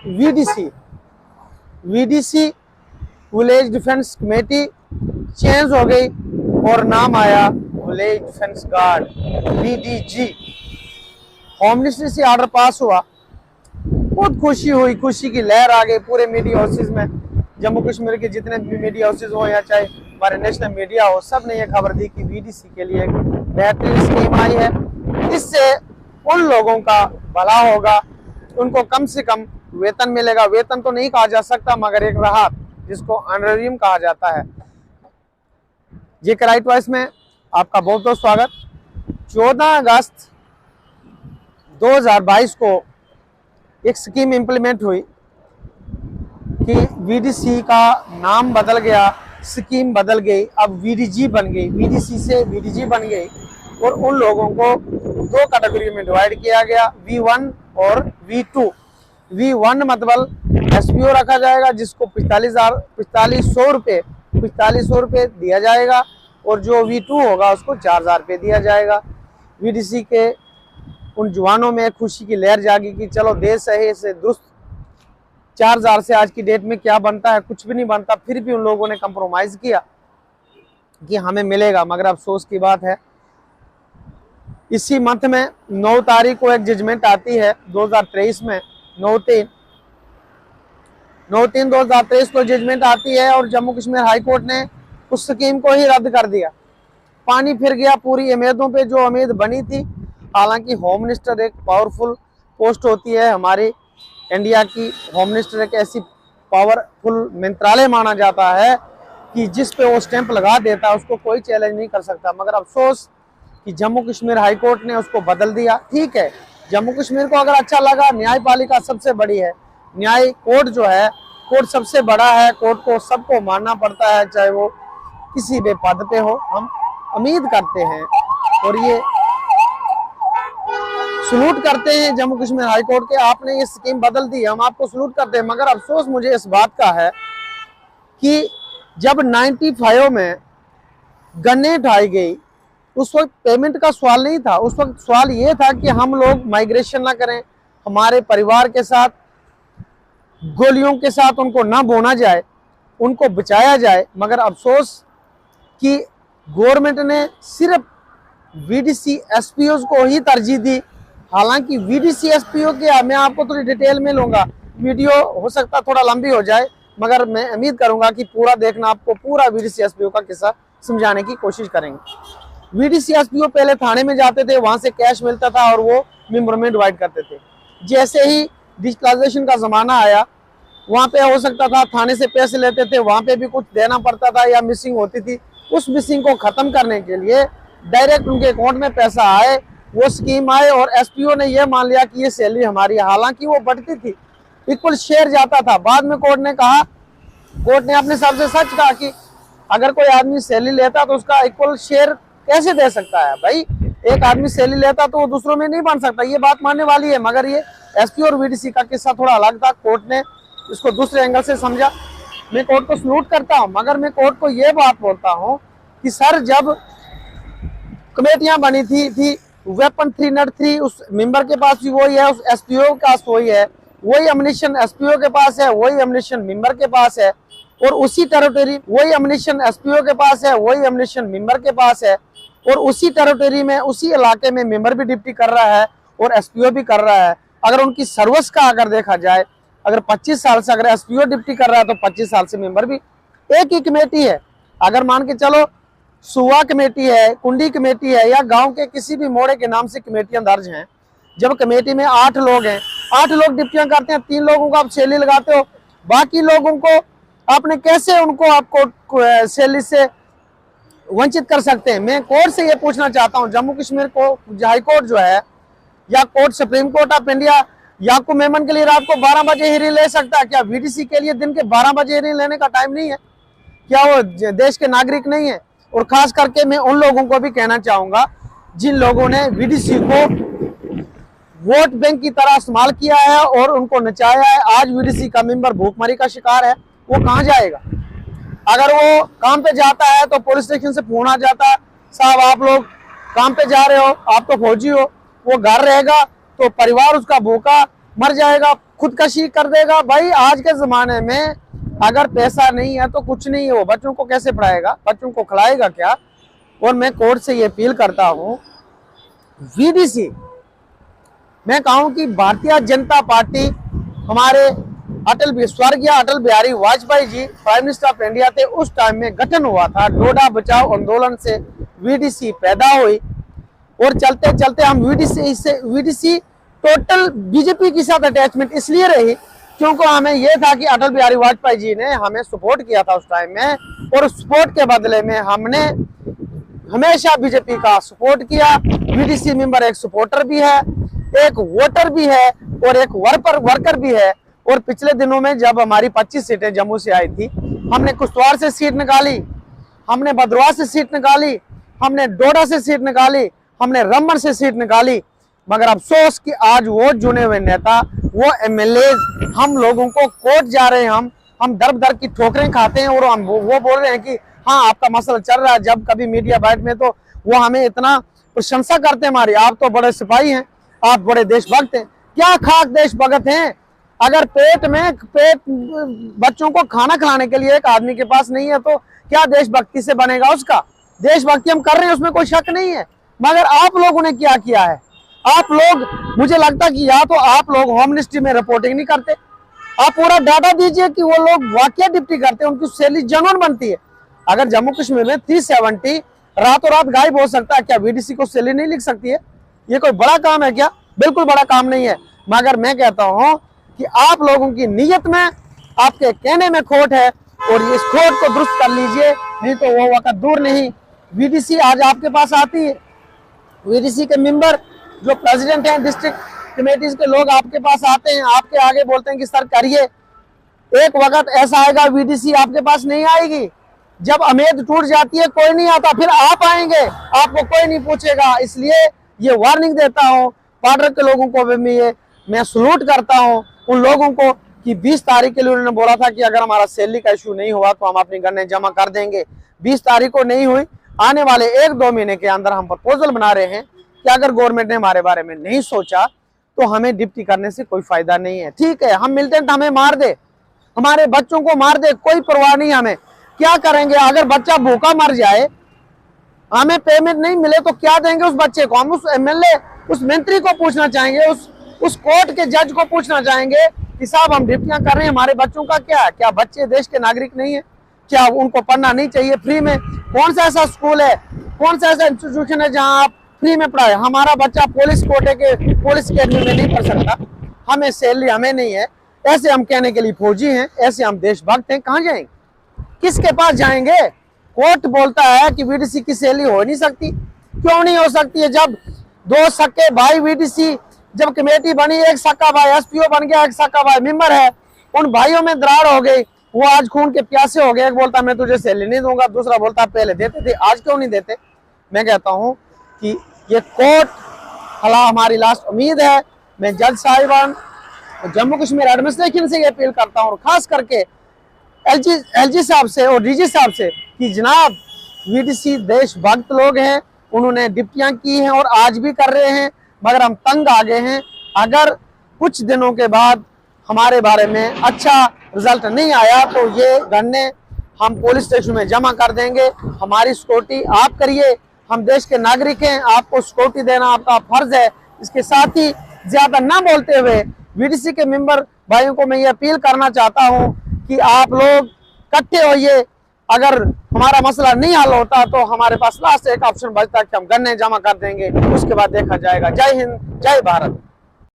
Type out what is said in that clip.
VDC village defence committee change हो गई और नाम आया village defence guard, VDG. Home ministry से ऑर्डर पास हुआ, बहुत खुशी हुई, खुशी की लहर आ गई पूरे मीडिया हाउसेज में। जम्मू कश्मीर के जितने भी मीडिया हाउसेज हो या चाहे हमारे नेशनल मीडिया हो, सब ने यह खबर दी कि वीडीसी के लिए एक बेहतरीन स्कीम आई है। इससे उन लोगों का भला होगा, उनको कम से कम वेतन मिलेगा। वेतन तो नहीं कहा जा सकता मगर एक राहत, जिसको ऑनरेरियम कहा जाता है। जी के राइट वॉइस में आपका बहुत बहुत स्वागत। 14 अगस्त 2022 को एक स्कीम इंप्लीमेंट हुई कि वीडीसी का नाम बदल गया, स्कीम बदल गई, अब वीडीजी बन गई, वीडीसी से वीडीजी बन गई। और उन लोगों को दो कैटेगरी में डिवाइड किया गया, V1 और V2। V1 मतलब एसपीओ रखा जाएगा, जिसको 4500 रुपये दिया जाएगा, और जो V2 होगा उसको 4000 रुपये दिया जाएगा। वीडीसी के उन जवानों में खुशी की लहर जागी कि चलो देश है से दुरुस्त। 4000 से आज की डेट में क्या बनता है, कुछ भी नहीं बनता। फिर भी उन लोगों ने कंप्रोमाइज किया कि हमें मिलेगा, मगर अफसोस की बात है इसी मंथ में 9 तारीख को एक जजमेंट आती है 2023 में, 9/3/2023 को जजमेंट आती है और जम्मू कश्मीर हाई कोर्ट ने उस स्कीम को ही रद्द कर दिया। पानी फिर गया पूरी उम्मीदों पे, जो उम्मीद बनी थी। हालांकि होम मिनिस्टर एक पावरफुल पोस्ट होती है हमारी इंडिया की। होम मिनिस्टर एक ऐसी पावरफुल मंत्रालय माना जाता है कि जिस पे वो स्टैंप लगा देता है उसको कोई चैलेंज नहीं कर सकता। मगर अफसोस कि जम्मू कश्मीर हाई कोर्ट ने उसको बदल दिया। ठीक है, जम्मू कश्मीर को अगर अच्छा लगा, न्यायपालिका सबसे बड़ी है, न्याय कोर्ट जो है, कोर्ट सबसे बड़ा है, कोर्ट को सबको मानना पड़ता है, चाहे वो किसी भी पद पे हो। हम उम्मीद करते हैं और ये सलूट करते हैं जम्मू कश्मीर हाई कोर्ट के, आपने ये स्कीम बदल दी, हम आपको सलूट करते हैं। मगर अफसोस मुझे इस बात का है कि जब 95 में गन्ने उठाई गई, उस वक्त पेमेंट का सवाल नहीं था। उस वक्त सवाल ये था कि हम लोग माइग्रेशन ना करें, हमारे परिवार के साथ गोलियों के साथ उनको ना बोना जाए, उनको बचाया जाए। मगर अफसोस कि गवर्नमेंट ने सिर्फ वीडीसी एसपीओ को ही तरजीह दी। हालांकि वीडीसी एसपीओ के मैं आपको थोड़ी डिटेल में लूंगा, वीडियो हो सकता थोड़ा लंबी हो जाए, मगर मैं उम्मीद करूंगा कि पूरा देखना, आपको पूरा वीडीसी एसपीओ का किस्सा समझाने की कोशिश करेंगे। वीडीसी एसपीओ पहले थाने में जाते थे, वहां से कैश मिलता था और वो मेंबर में डिवाइड करते थे। जैसे ही डिजिटलाइजेशन का जमाना आया, वहां पे हो सकता था थाने से पैसे लेते थे, वहां पे भी कुछ देना पड़ता था या मिसिंग होती थी। उस मिसिंग को खत्म करने के लिए डायरेक्ट उनके अकाउंट में पैसा आए, वो स्कीम आए और एसपीओ ने यह मान लिया कि ये सैलरी हमारी है। हालांकि वो बढ़ती थी, इक्वल शेयर जाता था। बाद में कोर्ट ने कहा, कोर्ट ने अपने हिसाब से सच कहा कि अगर कोई आदमी सैलरी लेता तो उसका इक्वल शेयर कैसे दे सकता है। भाई, एक आदमी सैलरी लेता तो वो दूसरों में नहीं बन सकता, ये बात मानने वाली है। मगर ये एसपी और वीडीसी का किस्सा थोड़ा अलग था, कोर्ट ने इसको दूसरे एंगल से समझा। मैं कोर्ट को सलूट करता हूं, मगर मैं कोर्ट को ये बात बोलता हूं कि सर, जब कमेटियां बनी थी वेपन 303 उस मेंबर के पास भी वही है, उस एसपीओ के पास वही है, वही अम्युनिशन एसपीओ के पास है, वही अम्युनिशन मेंबर के पास है, और उसी टेरिटरी वही अम्युनिशन एसपीओ के पास है, वही अम्युनिशन मेंबर के पास है, और उसी टेरिटरी में उसी इलाके में मेंबर भी ड्यूटी कर रहा है और एसपीओ भी कर रहा है। अगर उनकी सर्विस का अगर देखा जाए, अगर 25 साल से अगर एसपीओ ड्यूटी कर रहा है तो 25 साल से मेंबर भी। एक ही कमेटी है, अगर मान के चलो सुवा कमेटी है, कुंडी कमेटी है, या गांव के किसी भी मोड़े के नाम से कमेटियां दर्ज हैं, जब कमेटी में 8 लोग हैं, 8 लोग ड्यूटियां करते हैं, 3 लोगों को आप सैलरी लगाते हो, बाकी लोगों को आपने कैसे उनको आपको सैलरी से वंचित कर सकते हैं। मैं कोर्ट से ये पूछना चाहता हूं, जम्मू कश्मीर को हाई कोर्ट जो है या court supreme court of India Yakub Memon के लिए रात को 12 बजे हियरिंग ले सकता है क्या? वीडीसी के लिए दिन के 12 बजे हियरिंग लेने का टाइम नहीं है क्या? वो देश के नागरिक नहीं है? और खास करके मैं उन लोगों को भी कहना चाहूंगा जिन लोगों ने वीडीसी को वोट बैंक की तरह इस्तेमाल किया है और उनको नचाया है। आज वीडीसी का मेंबर भूखमरी का शिकार है, वो कहां जाएगा? अगर वो काम पे जाता है तो पुलिस स्टेशन से फोन आ जाता है, साहब आप लोग काम पे जा रहे हो, आप तो फौजी हो। वो घर रहेगा तो परिवार उसका भूखा, मर जाएगा, खुदकशी कर देगा। भाई आज के जमाने में अगर पैसा नहीं है तो कुछ नहीं है, वो बच्चों को कैसे पढ़ाएगा, बच्चों को खिलाएगा क्या। और मैं कोर्ट से ये अपील करता हूँ, वीडीसी, मैं कहूँ कि भारतीय जनता पार्टी, हमारे स्वर्गीय Atal Bihari Vajpayee ji prime minister of India थे, उस टाइम में गठन हुआ था, डोडा बचाओ आंदोलन से वीडीसी पैदा हुई। और चलते चलते हम वीडीसी टोटल बीजेपी के साथ अटैचमेंट इसलिए रही क्योंकि हमें यह था कि अटल बिहारी वाजपेयी जी ने हमें सपोर्ट किया था उस टाइम में, और सपोर्ट के बदले में हमने हमेशा बीजेपी का सपोर्ट किया। वीडीसी मेंबर एक सपोर्टर भी है, एक वोटर भी है और एक वर्कर भी है। और पिछले दिनों में जब हमारी 25 सीटें जम्मू से आई थी, हमने कुश्तवाड़ से सीट निकाली, हमने भद्रवाह से सीट निकाली, हमने डोडा से सीट निकाली, हमने रमन से सीट निकाली। मगर अफसोस कि आज वो चुने हुए नेता, वो एमएलए हम लोगों को कोर्ट जा रहे हैं, हम दर दर की ठोकरें खाते हैं और हम वो बोल रहे हैं कि हाँ आपका मसला चल रहा है। जब कभी मीडिया बैठ में तो वो हमें इतना प्रशंसा करते हैं हमारी, आप तो बड़े सिपाही हैं, आप बड़े देशभक्त हैं। क्या खाक देशभक्त हैं? अगर पेट बच्चों को खाना खिलाने के लिए एक आदमी के पास नहीं है तो क्या देशभक्ति से बनेगा उसका? देशभक्ति हम कर रहे हैं, उसमें कोई शक नहीं है। मगर आप लोगों ने क्या किया है? आप लोग, मुझे लगता कि या तो आप लोग होम मिनिस्ट्री में रिपोर्टिंग नहीं करते, आप पूरा डाटा दीजिए कि वो लोग वाकई ड्यूटी करते हैं, उनकी सैलरी जनवन बनती है। अगर जम्मू कश्मीर में 370 रातों रात गायब हो सकता है, क्या वीडीसी को सैलरी नहीं लिख सकती है? ये कोई बड़ा काम है क्या? बिल्कुल बड़ा काम नहीं है। मगर मैं कहता हूं कि आप लोगों की नीयत में, आपके कहने में खोट है और इस खोट को दुरुस्त कर लीजिए, नहीं तो वो वक्त दूर नहीं। वीडीसी आज आपके पास आती है, वीडीसी के मेंबर जो प्रेसिडेंट हैं, डिस्ट्रिक्ट कमेटीज के लोग आपके पास आते हैं, आपके आगे बोलते हैं कि सर करिए। एक वक्त ऐसा आएगा वीडीसी आपके पास नहीं आएगी, जब उम्मीद टूट जाती है कोई नहीं आता, फिर आप आएंगे, आपको कोई नहीं पूछेगा। इसलिए ये वार्निंग देता हूँ बॉर्डर के लोगों को भी, मैं सलूट करता हूँ उन लोगों को कि 20 तारीख के लिए उन्होंने बोला था कि अगर हमारा सैलरी का इशू नहीं हुआ तो हम अपनी गन्ने जमा कर देंगे। 20 तारीख को नहीं हुई, आने वाले 1-2 महीने के अंदर हम प्रपोजल बना रहे हैं कि अगर गवर्नमेंट ने हमारे बारे में नहीं सोचा तो हमें डिप्टी करने से कोई फायदा नहीं है। ठीक है, हम मिलिटेंट हमें मार दे, हमारे बच्चों को मार दे, कोई परवाह नहीं, हमें क्या करेंगे? अगर बच्चा भूखा मर जाए, हमें पेमेंट नहीं मिले तो क्या देंगे उस बच्चे को? हम उस एमएलए, उस मंत्री को पूछना चाहेंगे, उस कोर्ट के जज को पूछना चाहेंगे कि साहब हम ड्यूटियां कर रहे हैं, हमारे बच्चों का क्या है? क्या बच्चे देश के नागरिक नहीं है? क्या उनको पढ़ना नहीं चाहिए फ्री में? कौन सा ऐसा स्कूल है, कौन सा ऐसा इंस्टीट्यूशन है जहां आप फ्री में पढ़ाए? हमारा बच्चा पुलिस कोटे के, पुलिस अकेडमी में नहीं पढ़ सकता, हमें सैलरी हमें नहीं है, ऐसे हम कहने के लिए फौजी हैं, ऐसे हम देशभक्त हैं, कहाँ जाएंगे? किसके पास जाएंगे? कोर्ट बोलता है कि वीडीसी की सैलरी हो नहीं सकती। क्यों नहीं हो सकती है? जब 2 सके भाई वीडीसी, जब कमेटी बनी, एक सका भाई एसपीओ बन गया, एक सका भाई मेंबर है, उन भाइयों में दरार हो गई, वो आज खून के प्यासे हो गए। एक बोलता मैं तुझे सैलरी नहीं दूंगा, दूसरा बोलता पहले देते थे, आज क्यों नहीं देते? मैं कहता हूं कि ये कोर्ट हमारी लास्ट उम्मीद है। मैं जज साहिबान जम्मू कश्मीर एडमिनिस्ट्रेशन से ये अपील करता हूँ, और खास करके एलजी साहब से और डीजी साहब से कि जनाब वीडीसी देशभक्त लोग हैं, उन्होंने डिप्टियां की हैं और आज भी कर रहे हैं, मगर हम तंग आ गए हैं। अगर कुछ दिनों के बाद हमारे बारे में अच्छा रिजल्ट नहीं आया तो ये गन्ने हम पुलिस स्टेशन में जमा कर देंगे। हमारी सिक्योरिटी आप करिए, हम देश के नागरिक हैं, आपको सिक्योरिटी देना आपका फर्ज है। इसके साथ ही ज्यादा ना बोलते हुए वीडीसी के मेंबर भाइयों को मैं ये अपील करना चाहता हूँ कि आप लोग इकट्ठे होइए। अगर हमारा मसला नहीं हल होता तो हमारे पास लास्ट एक ऑप्शन बचता है कि हम गन्ने जमा कर देंगे, उसके बाद देखा जाएगा। जय हिंद, जय भारत।